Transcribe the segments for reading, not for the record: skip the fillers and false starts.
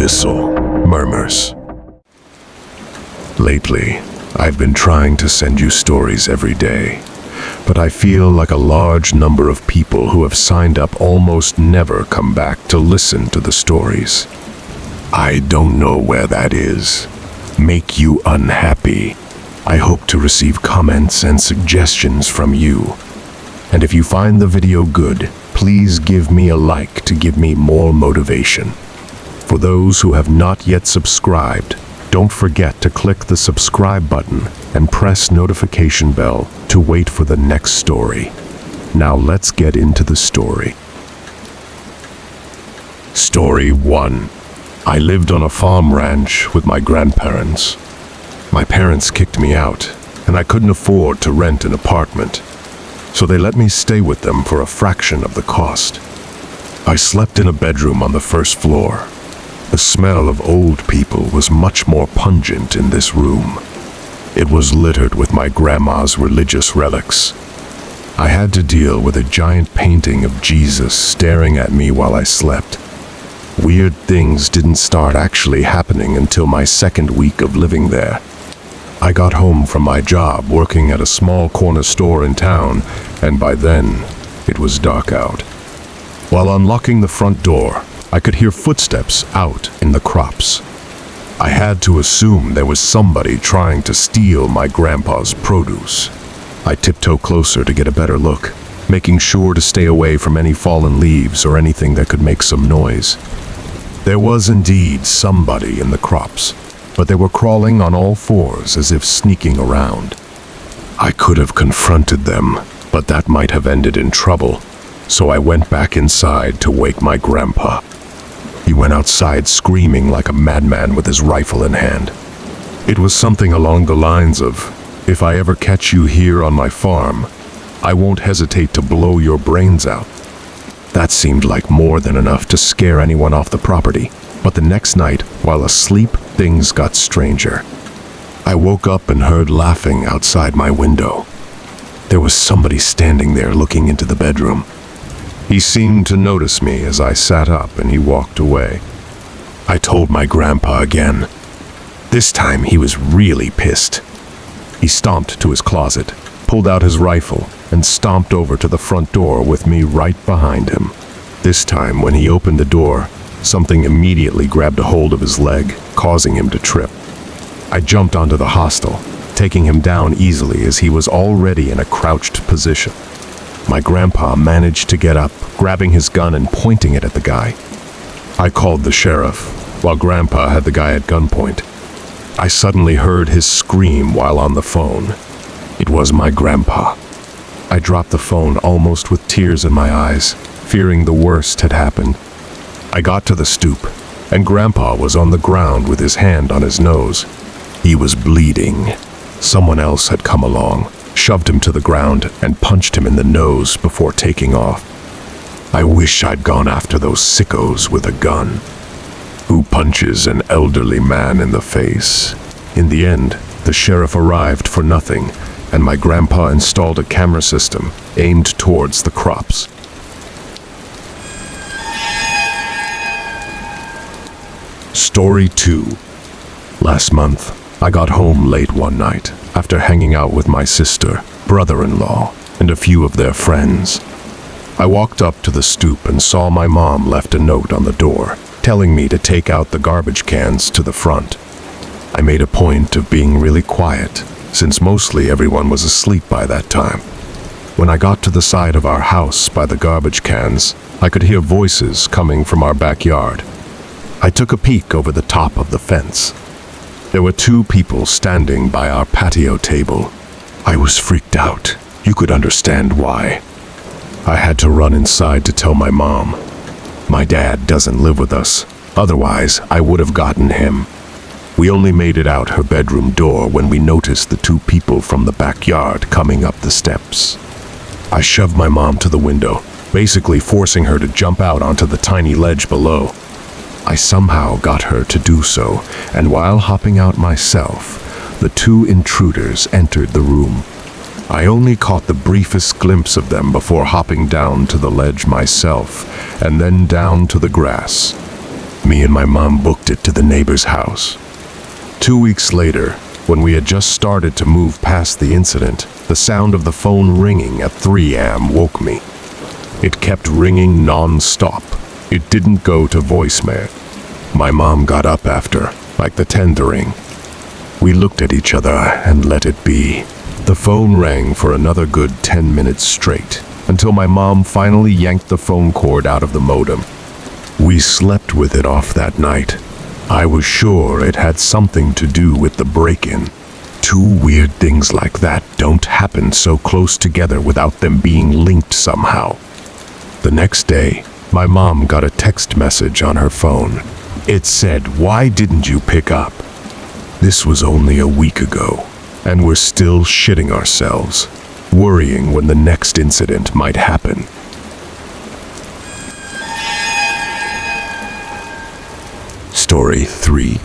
Abyssal Murmurs. Lately, I've been trying to send you stories every day, but I feel like a large number of people who have signed up almost never come back to listen to the stories. I don't know where that is. Make you unhappy. I hope to receive comments and suggestions from you. And if you find the video good, please give me a like to give me more motivation. For those who have not yet subscribed, don't forget to click the subscribe button and press notification bell to wait for the next story. Now let's get into the story. Story 1. I lived on a farm ranch with my grandparents. My parents kicked me out, and I couldn't afford to rent an apartment, so they let me stay with them for a fraction of the cost. I slept in a bedroom on the first floor. The smell of old people was much more pungent in this room. It was littered with my grandma's religious relics. I had to deal with a giant painting of Jesus staring at me while I slept. Weird things didn't start actually happening until my second week of living there. I got home from my job working at a small corner store in town, and by then, it was dark out. While unlocking the front door, I could hear footsteps out in the crops. I had to assume there was somebody trying to steal my grandpa's produce. I tiptoed closer to get a better look, making sure to stay away from any fallen leaves or anything that could make some noise. There was indeed somebody in the crops, but they were crawling on all fours as if sneaking around. I could have confronted them, but that might have ended in trouble, so I went back inside to wake my grandpa. He went outside screaming like a madman with his rifle in hand. It was something along the lines of, "If I ever catch you here on my farm, I won't hesitate to blow your brains out." That seemed like more than enough to scare anyone off the property. But the next night, while asleep, things got stranger. I woke up and heard laughing outside my window. There was somebody standing there looking into the bedroom. He seemed to notice me as I sat up and he walked away. I told my grandpa again. This time he was really pissed. He stomped to his closet, pulled out his rifle, and stomped over to the front door with me right behind him. This time, when he opened the door, something immediately grabbed a hold of his leg, causing him to trip. I jumped onto the hostel, taking him down easily as he was already in a crouched position. My grandpa managed to get up, grabbing his gun and pointing it at the guy. I called the sheriff, while Grandpa had the guy at gunpoint. I suddenly heard his scream while on the phone. It was my grandpa. I dropped the phone almost with tears in my eyes, fearing the worst had happened. I got to the stoop, and Grandpa was on the ground with his hand on his nose. He was bleeding. Someone else had come along, shoved him to the ground, and punched him in the nose before taking off. I wish I'd gone after those sickos with a gun. Who punches an elderly man in the face? In the end, the sheriff arrived for nothing, and my grandpa installed a camera system aimed towards the crops. Story 2. Last month, I got home late one night after hanging out with my sister, brother-in-law, and a few of their friends. I walked up to the stoop and saw my mom left a note on the door, telling me to take out the garbage cans to the front. I made a point of being really quiet, since mostly everyone was asleep by that time. When I got to the side of our house by the garbage cans, I could hear voices coming from our backyard. I took a peek over the top of the fence. There were 2 people standing by our patio table. I was freaked out. You could understand why. I had to run inside to tell my mom. My dad doesn't live with us. Otherwise, I would have gotten him. We only made it out her bedroom door when we noticed the 2 people from the backyard coming up the steps. I shoved my mom to the window, basically forcing her to jump out onto the tiny ledge below. I somehow got her to do so, and while hopping out myself, the 2 intruders entered the room. I only caught the briefest glimpse of them before hopping down to the ledge myself, and then down to the grass. Me and my mom booked it to the neighbor's house. 2 weeks later, when we had just started to move past the incident, the sound of the phone ringing at 3 a.m. woke me. It kept ringing non-stop. It didn't go to voicemail. My mom got up after, like the 10th ring. We looked at each other and let it be. The phone rang for another good 10 minutes straight, until my mom finally yanked the phone cord out of the modem. We slept with it off that night. I was sure it had something to do with the break-in. Two weird things like that don't happen so close together without them being linked somehow. The next day, my mom got a text message on her phone. It said, "Why didn't you pick up?" This was only a week ago, and we're still shitting ourselves, worrying when the next incident might happen. Story 3.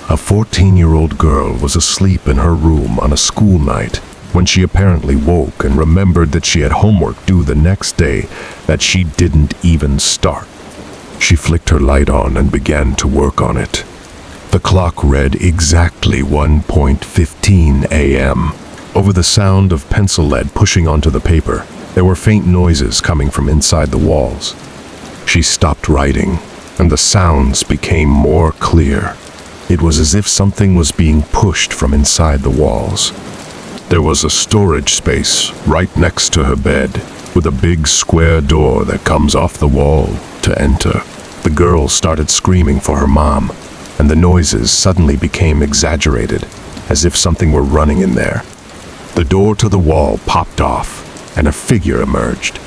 A 14-year-old girl was asleep in her room on a school night when she apparently woke and remembered that she had homework due the next day that she didn't even start. She flicked her light on and began to work on it. The clock read exactly 1:15 a.m. Over the sound of pencil lead pushing onto the paper, there were faint noises coming from inside the walls. She stopped writing, and the sounds became more clear. It was as if something was being pushed from inside the walls. There was a storage space right next to her bed, with a big square door that comes off the wall to enter. The girl started screaming for her mom, and the noises suddenly became exaggerated, as if something were running in there. The door to the wall popped off, and a figure emerged.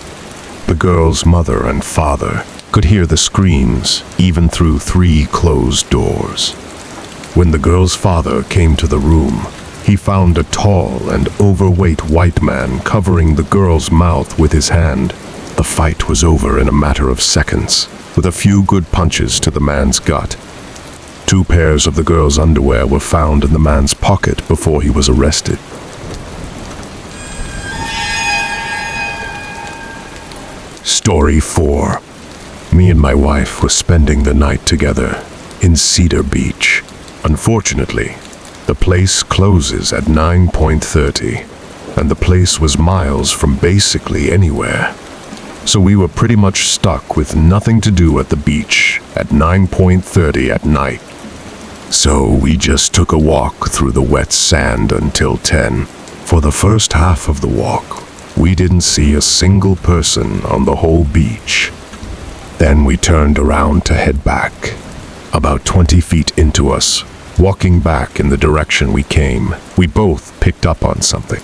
The girl's mother and father could hear the screams even through 3 closed doors. When the girl's father came to the room, he found a tall and overweight white man covering the girl's mouth with his hand. The fight was over in a matter of seconds, with a few good punches to the man's gut. 2 pairs of the girl's underwear were found in the man's pocket before he was arrested. Story 4. Me and my wife were spending the night together in Cedar Beach. Unfortunately, the place closes at 9:30, and the place was miles from basically anywhere. So we were pretty much stuck with nothing to do at the beach at 9:30 at night. So we just took a walk through the wet sand until 10. For the first half of the walk, we didn't see a single person on the whole beach. Then we turned around to head back. About 20 feet into us, walking back in the direction we came, we both picked up on something.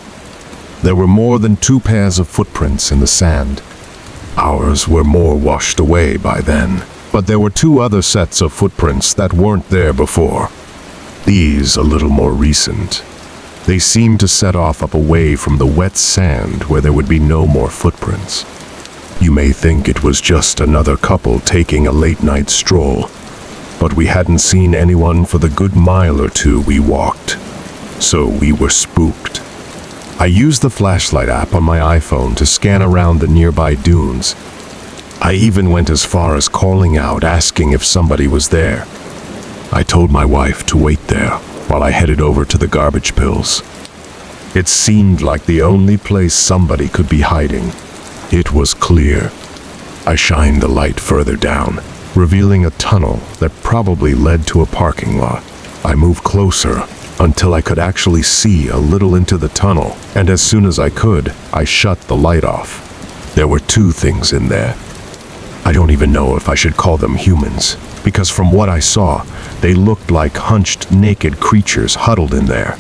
There were more than 2 pairs of footprints in the sand. Ours were more washed away by then, but there were 2 other sets of footprints that weren't there before. These a little more recent. They seemed to set off up away from the wet sand where there would be no more footprints. You may think it was just another couple taking a late-night stroll, but we hadn't seen anyone for the good mile or 2 we walked, so we were spooked. I used the flashlight app on my iPhone to scan around the nearby dunes. I even went as far as calling out, asking if somebody was there. I told my wife to wait there while I headed over to the garbage bills. It seemed like the only place somebody could be hiding. It was clear. I shined the light further down, revealing a tunnel that probably led to a parking lot. I moved closer until I could actually see a little into the tunnel, and as soon as I could, I shut the light off. There were 2 things in there. I don't even know if I should call them humans, because from what I saw, they looked like hunched, naked creatures huddled in there.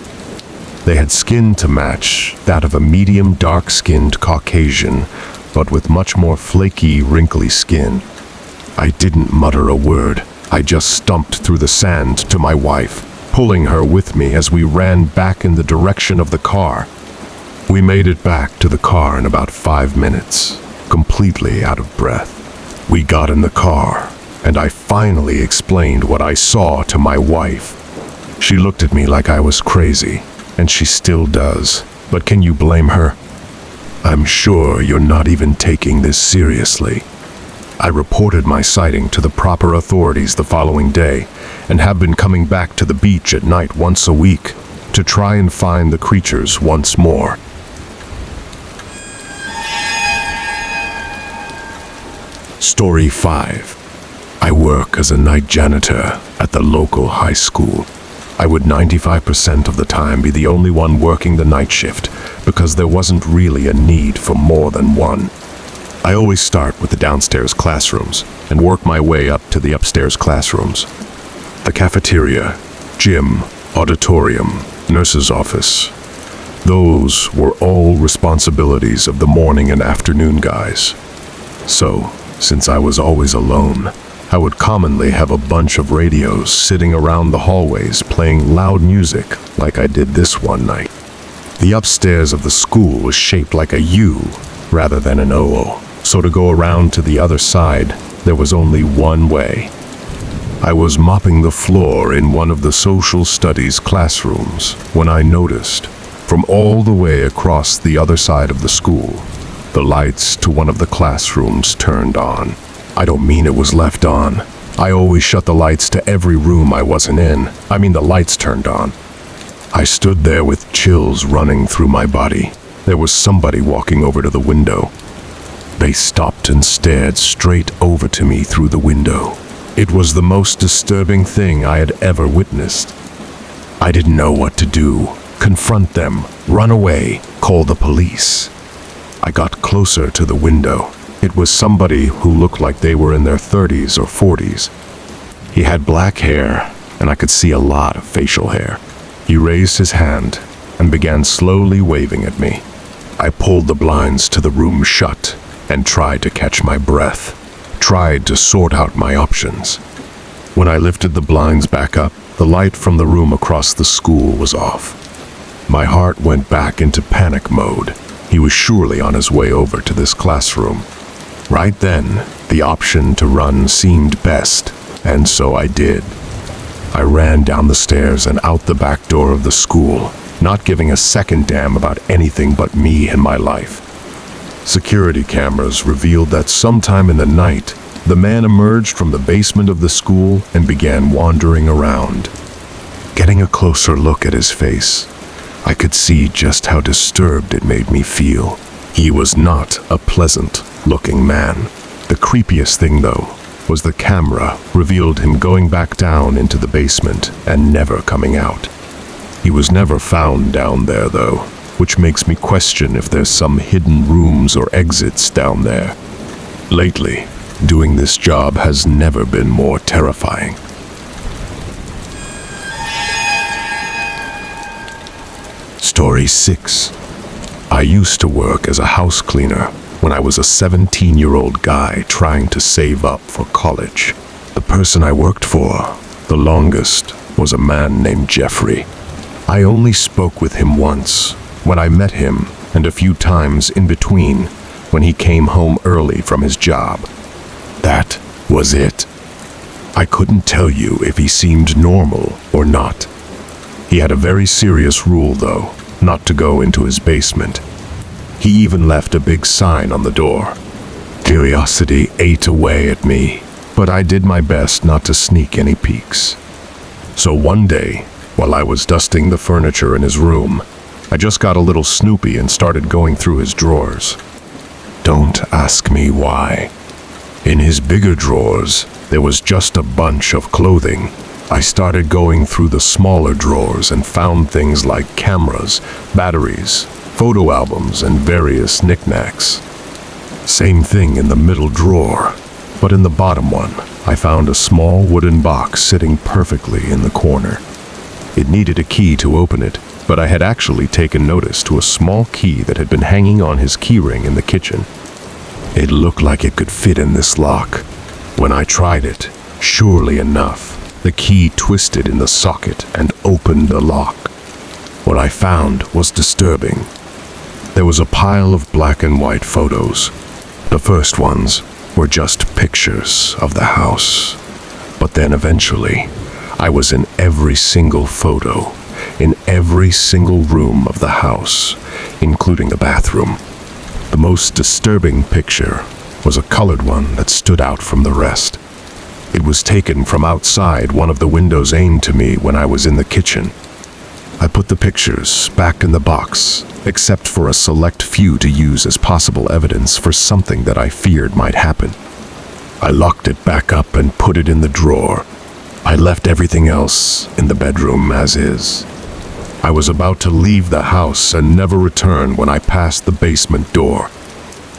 They had skin to match that of a medium dark-skinned Caucasian, but with much more flaky, wrinkly skin. I didn't mutter a word. I just stumped through the sand to my wife, pulling her with me as we ran back in the direction of the car. We made it back to the car in about 5 minutes, completely out of breath. We got in the car, and I finally explained what I saw to my wife. She looked at me like I was crazy, and she still does. But can you blame her? I'm sure you're not even taking this seriously. I reported my sighting to the proper authorities the following day and have been coming back to the beach at night once a week to try and find the creatures once more. Story 5. I work as a night janitor at the local high school. I would 95% of the time be the only one working the night shift because there wasn't really a need for more than one. I always start with the downstairs classrooms and work my way up to the upstairs classrooms. The cafeteria, gym, auditorium, nurse's office. Those were all responsibilities of the morning and afternoon guys. So, since I was always alone, I would commonly have a bunch of radios sitting around the hallways playing loud music like I did this one night. The upstairs of the school was shaped like a U rather than an O, so to go around to the other side, there was only one way. I was mopping the floor in one of the social studies classrooms when I noticed, from all the way across the other side of the school, the lights to one of the classrooms turned on. I don't mean it was left on. I always shut the lights to every room I wasn't in. I mean the lights turned on. I stood there with chills running through my body. There was somebody walking over to the window. They stopped and stared straight over to me through the window. It was the most disturbing thing I had ever witnessed. I didn't know what to do. Confront them, run away, call the police. I got closer to the window. It was somebody who looked like they were in their 30s or 40s. He had black hair, and I could see a lot of facial hair. He raised his hand and began slowly waving at me. I pulled the blinds to the room shut and tried to catch my breath, tried to sort out my options. When I lifted the blinds back up, the light from the room across the school was off. My heart went back into panic mode. He was surely on his way over to this classroom. Right then, the option to run seemed best, and so I did. I ran down the stairs and out the back door of the school, not giving a second damn about anything but me and my life. Security cameras revealed that sometime in the night, the man emerged from the basement of the school and began wandering around. Getting a closer look at his face, I could see just how disturbed it made me feel. He was not a pleasant-looking man. The creepiest thing, though, was the camera revealed him going back down into the basement and never coming out. He was never found down there, though, which makes me question if there's some hidden rooms or exits down there. Lately, doing this job has never been more terrifying. Story 6. I used to work as a house cleaner when I was a 17-year-old guy trying to save up for college. The person I worked for, the longest, was a man named Jeffrey. I only spoke with him once, when I met him, and a few times in between, when he came home early from his job. That was it. I couldn't tell you if he seemed normal or not. He had a very serious rule, though, not to go into his basement. He even left a big sign on the door. Curiosity ate away at me, but I did my best not to sneak any peeks. So one day, while I was dusting the furniture in his room, I just got a little snoopy and started going through his drawers. Don't ask me why. In his bigger drawers, there was just a bunch of clothing. I started going through the smaller drawers and found things like cameras, batteries, photo albums, and various knickknacks. Same thing in the middle drawer, but in the bottom one, I found a small wooden box sitting perfectly in the corner. It needed a key to open it, but I had actually taken notice to a small key that had been hanging on his keyring in the kitchen. It looked like it could fit in this lock. When I tried it, surely enough, the key twisted in the socket and opened the lock. What I found was disturbing. There was a pile of black and white photos. The first ones were just pictures of the house. But then eventually, I was in every single photo, in every single room of the house, including the bathroom. The most disturbing picture was a colored one that stood out from the rest. It was taken from outside one of the windows aimed to me when I was in the kitchen. I put the pictures back in the box, except for a select few to use as possible evidence for something that I feared might happen. I locked it back up and put it in the drawer. I left everything else in the bedroom as is. I was about to leave the house and never return when I passed the basement door.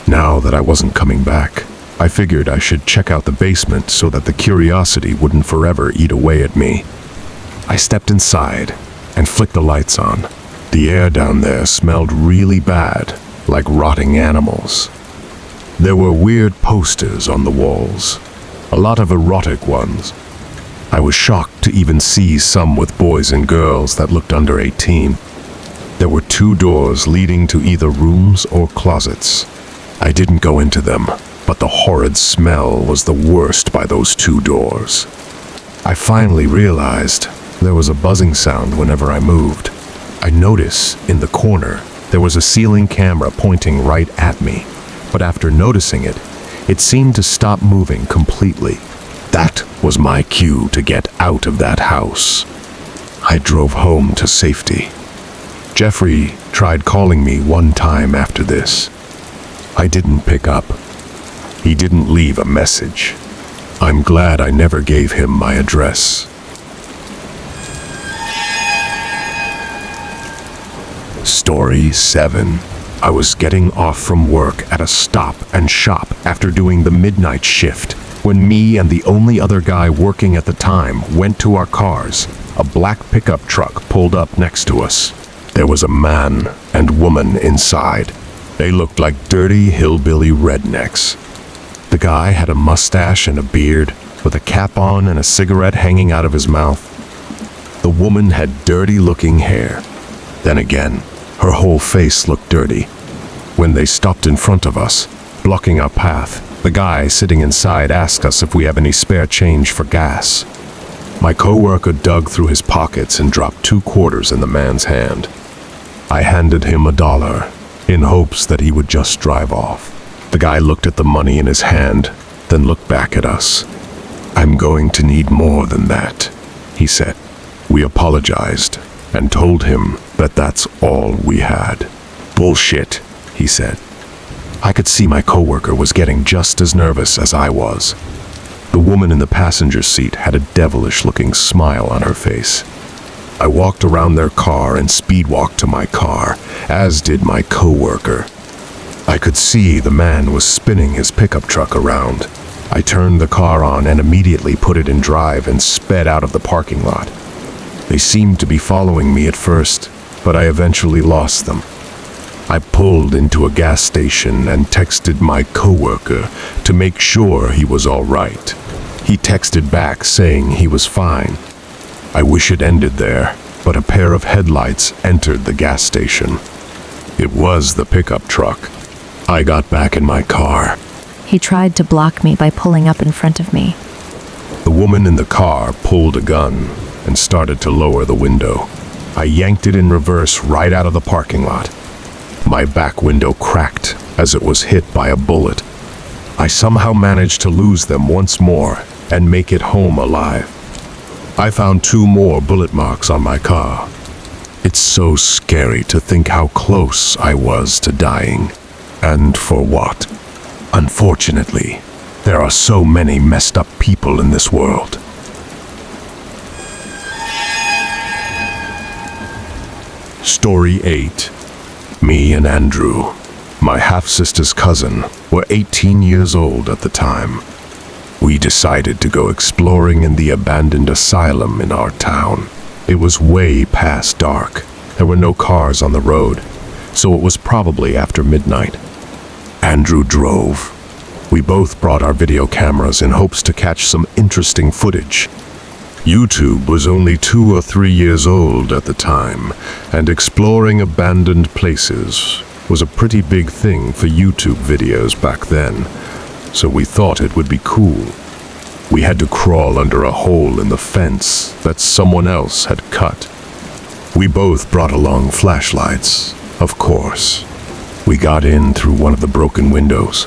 Now that I wasn't coming back, I figured I should check out the basement so that the curiosity wouldn't forever eat away at me. I stepped inside and flicked the lights on. The air down there smelled really bad, like rotting animals. There were weird posters on the walls, a lot of erotic ones. I was shocked to even see some with boys and girls that looked under 18. There were 2 doors leading to either rooms or closets. I didn't go into them, but the horrid smell was the worst by those 2 doors. I finally realized there was a buzzing sound whenever I moved. I noticed in the corner there was a ceiling camera pointing right at me, but after noticing it, it seemed to stop moving completely. That was my cue to get out of that house. I drove home to safety. Jeffrey tried calling me one time after this. I didn't pick up. He didn't leave a message. I'm glad I never gave him my address. Story 7. I was getting off from work at a stop and shop after doing the midnight shift when me and the only other guy working at the time went to our cars. A black pickup truck pulled up next to us. There was a man and woman inside. They looked like dirty hillbilly rednecks. The guy had a mustache and a beard, with a cap on and a cigarette hanging out of his mouth. The woman had dirty-looking hair. Then again, her whole face looked dirty. When they stopped in front of us, blocking our path, the guy sitting inside asked us if we have any spare change for gas. My coworker dug through his pockets and dropped 2 quarters in the man's hand. I handed him $1, in hopes that he would just drive off. The guy looked at the money in his hand, then looked back at us. "I'm going to need more than that," he said. We apologized and told him that that's all we had. "Bullshit," he said. I could see my coworker was getting just as nervous as I was. The woman in the passenger seat had a devilish-looking smile on her face. I walked around their car and speed-walked to my car, as did my coworker. I could see the man was spinning his pickup truck around. I turned the car on and immediately put it in drive and sped out of the parking lot. They seemed to be following me at first, but I eventually lost them. I pulled into a gas station and texted my coworker to make sure he was all right. He texted back saying he was fine. I wish it ended there, but a pair of headlights entered the gas station. It was the pickup truck. I got back in my car. He tried to block me by pulling up in front of me. The woman in the car pulled a gun and started to lower the window. I yanked it in reverse right out of the parking lot. My back window cracked as it was hit by a bullet. I somehow managed to lose them once more and make it home alive. I found 2 more bullet marks on my car. It's so scary to think how close I was to dying. And for what? Unfortunately, there are so many messed up people in this world. Story 8. Me and Andrew, my half-sister's cousin, were 18 years old at the time. We decided to go exploring in the abandoned asylum in our town. It was way past dark. There were no cars on the road, so it was probably after midnight. Andrew drove. We both brought our video cameras in hopes to catch some interesting footage. YouTube was only 2 or 3 years old at the time, and exploring abandoned places was a pretty big thing for YouTube videos back then, so we thought it would be cool. We had to crawl under a hole in the fence that someone else had cut. We both brought along flashlights, of course. We got in through one of the broken windows.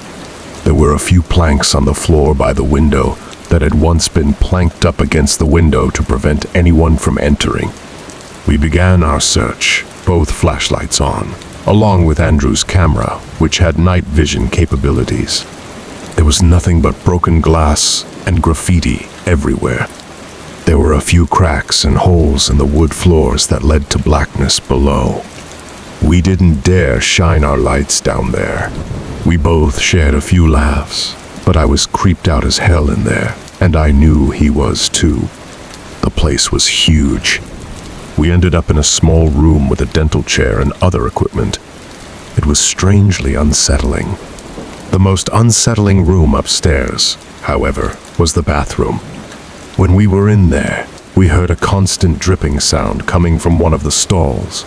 There were a few planks on the floor by the window that had once been planked up against the window to prevent anyone from entering. We began our search, both flashlights on, along with Andrew's camera, which had night vision capabilities. There was nothing but broken glass and graffiti everywhere. There were a few cracks and holes in the wood floors that led to blackness below. We didn't dare shine our lights down there. We both shared a few laughs, but I was creeped out as hell in there, and I knew he was too. The place was huge. We ended up in a small room with a dental chair and other equipment. It was strangely unsettling. The most unsettling room upstairs, however, was the bathroom. When we were in there, we heard a constant dripping sound coming from one of the stalls.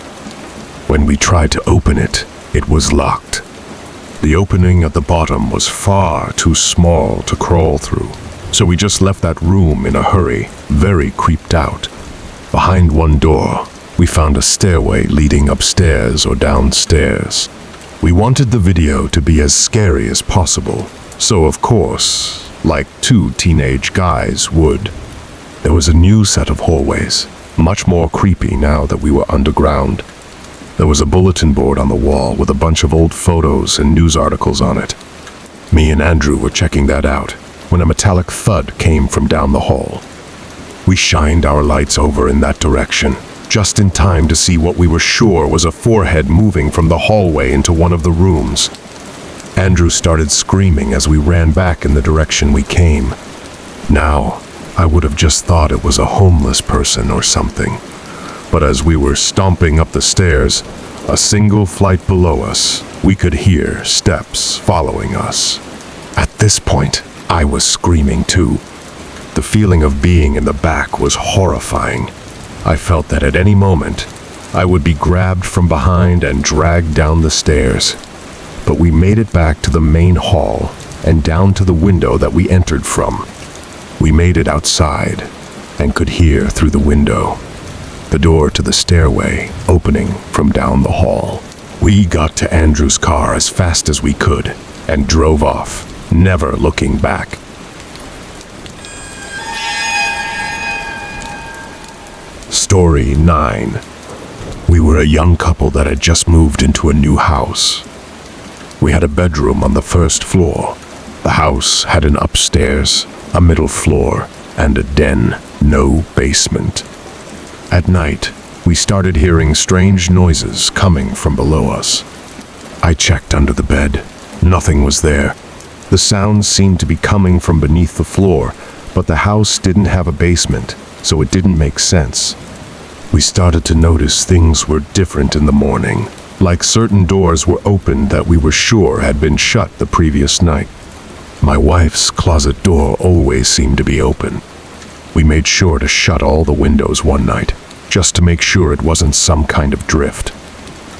When we tried to open it, it was locked. The opening at the bottom was far too small to crawl through, so we just left that room in a hurry, very creeped out. Behind one door, we found a stairway leading upstairs or downstairs. We wanted the video to be as scary as possible, so of course, like two teenage guys would. There was a new set of hallways, much more creepy now that we were underground. There was a bulletin board on the wall with a bunch of old photos and news articles on it. Me and Andrew were checking that out when a metallic thud came from down the hall. We shined our lights over in that direction, just in time to see what we were sure was a forehead moving from the hallway into one of the rooms. Andrew started screaming as we ran back in the direction we came. Now, I would have just thought it was a homeless person or something. But as we were stomping up the stairs, a single flight below us, we could hear steps following us. At this point, I was screaming too. The feeling of being in the back was horrifying. I felt that at any moment, I would be grabbed from behind and dragged down the stairs. But we made it back to the main hall and down to the window that we entered from. We made it outside and could hear through the window. The door to the stairway opening from down the hall. We got to Andrew's car as fast as we could and drove off, never looking back. Story 9. We were a young couple that had just moved into a new house. We had a bedroom on the first floor. The house had an upstairs, a middle floor, and a den, no basement. At night, we started hearing strange noises coming from below us. I checked under the bed. Nothing was there. The sounds seemed to be coming from beneath the floor, but the house didn't have a basement, so it didn't make sense. We started to notice things were different in the morning, like certain doors were opened that we were sure had been shut the previous night. My wife's closet door always seemed to be open. We made sure to shut all the windows one night, just to make sure it wasn't some kind of drift.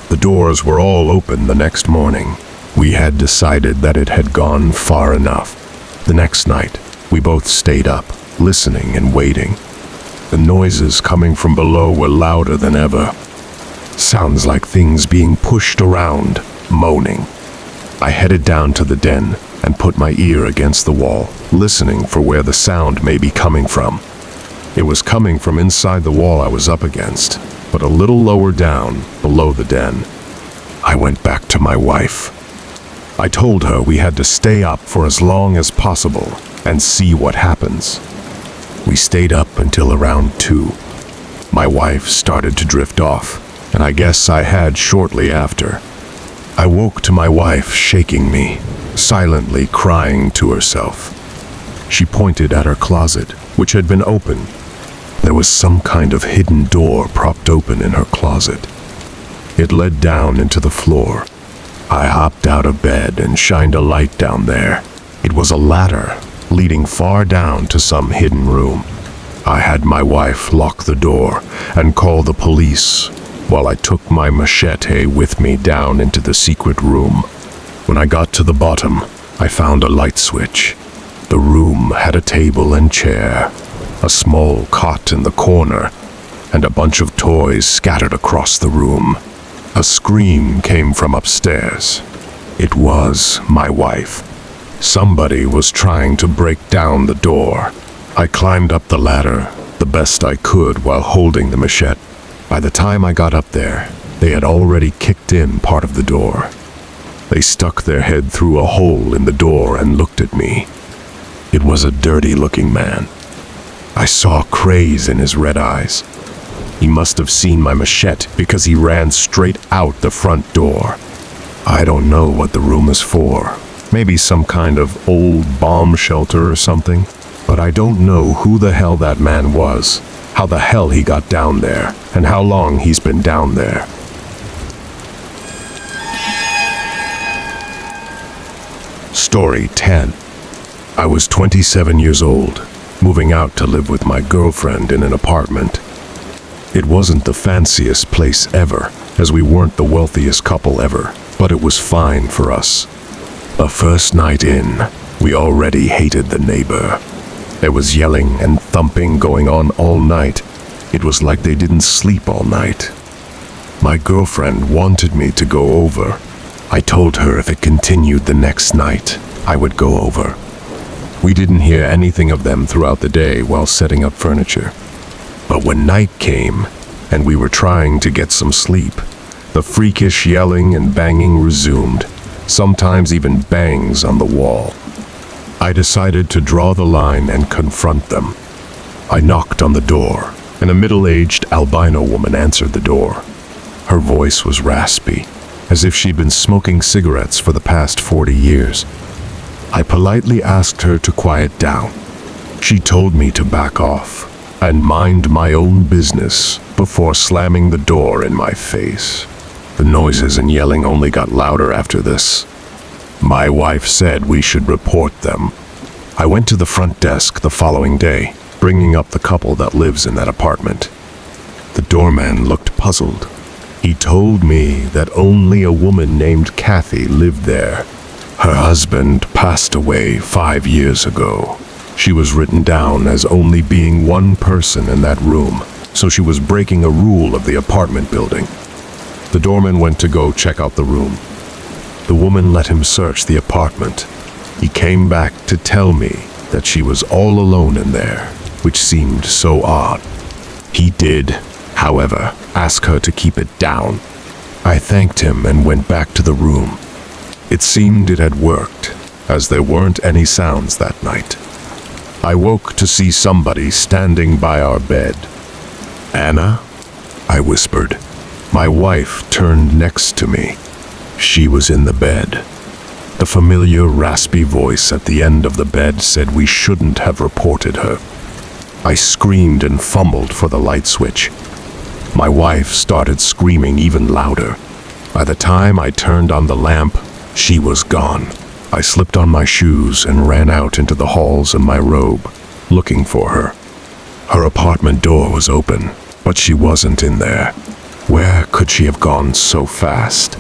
The doors were all open the next morning. We had decided that it had gone far enough. The next night, we both stayed up, listening and waiting. The noises coming from below were louder than ever. Sounds like things being pushed around, moaning. I headed down to the den and put my ear against the wall, listening for where the sound may be coming from. It was coming from inside the wall I was up against, but a little lower down, below the den. I went back to my wife. I told her we had to stay up for as long as possible and see what happens. We stayed up until around 2. My wife started to drift off, and I guess I had shortly after. I woke to my wife shaking me, silently crying to herself. She pointed at her closet, which had been open. There was some kind of hidden door propped open in her closet. It led down into the floor. I hopped out of bed and shined a light down there. It was a ladder leading far down to some hidden room. I had my wife lock the door and call the police while I took my machete with me down into the secret room. When I got to the bottom, I found a light switch. The room had a table and chair, a small cot in the corner, and a bunch of toys scattered across the room. A scream came from upstairs. It was my wife. Somebody was trying to break down the door. I climbed up the ladder the best I could while holding the machete. By the time I got up there, they had already kicked in part of the door. They stuck their head through a hole in the door and looked at me. It was a dirty-looking man. I saw craze in his red eyes. He must have seen my machete because he ran straight out the front door. I don't know what the room is for. Maybe some kind of old bomb shelter or something. But I don't know who the hell that man was, how the hell he got down there, and how long he's been down there. Story 10. I was 27 years old, moving out to live with my girlfriend in an apartment. It wasn't the fanciest place ever, as we weren't the wealthiest couple ever, but it was fine for us. The first night in, we already hated the neighbor. There was yelling and thumping going on all night. It was like they didn't sleep all night. My girlfriend wanted me to go over. I told her if it continued the next night, I would go over. We didn't hear anything of them throughout the day while setting up furniture. But when night came, and we were trying to get some sleep, the freakish yelling and banging resumed, sometimes even bangs on the wall. I decided to draw the line and confront them. I knocked on the door, and a middle-aged albino woman answered the door. Her voice was raspy, as if she'd been smoking cigarettes for the past 40 years. I politely asked her to quiet down. She told me to back off and mind my own business before slamming the door in my face. The noises and yelling only got louder after this. My wife said we should report them. I went to the front desk the following day, bringing up the couple that lives in that apartment. The doorman looked puzzled. He told me that only a woman named Kathy lived there. Her husband passed away 5 years ago. She was written down as only being one person in that room, so she was breaking a rule of the apartment building. The doorman went to go check out the room. The woman let him search the apartment. He came back to tell me that she was all alone in there, which seemed so odd. He did, however, ask her to keep it down. I thanked him and went back to the room. It seemed it had worked, as there weren't any sounds that night. I woke to see somebody standing by our bed. "Anna?" I whispered. My wife turned next to me. She was in the bed. The familiar raspy voice at the end of the bed said we shouldn't have reported her. I screamed and fumbled for the light switch. My wife started screaming even louder. By the time I turned on the lamp, she was gone. I slipped on my shoes and ran out into the halls in my robe, looking for her. Her apartment door was open, but she wasn't in there. Where could she have gone so fast?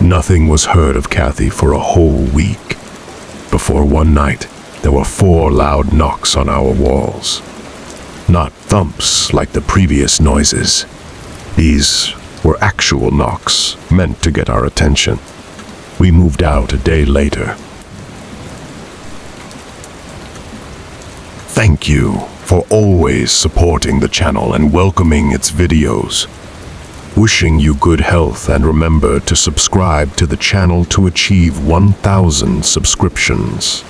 Nothing was heard of Kathy for a whole week. Before one night, there were 4 loud knocks on our walls. Not thumps like the previous noises. These were actual knocks, meant to get our attention. We moved out a day later. Thank you for always supporting the channel and welcoming its videos. Wishing you good health, and remember to subscribe to the channel to achieve 1,000 subscriptions.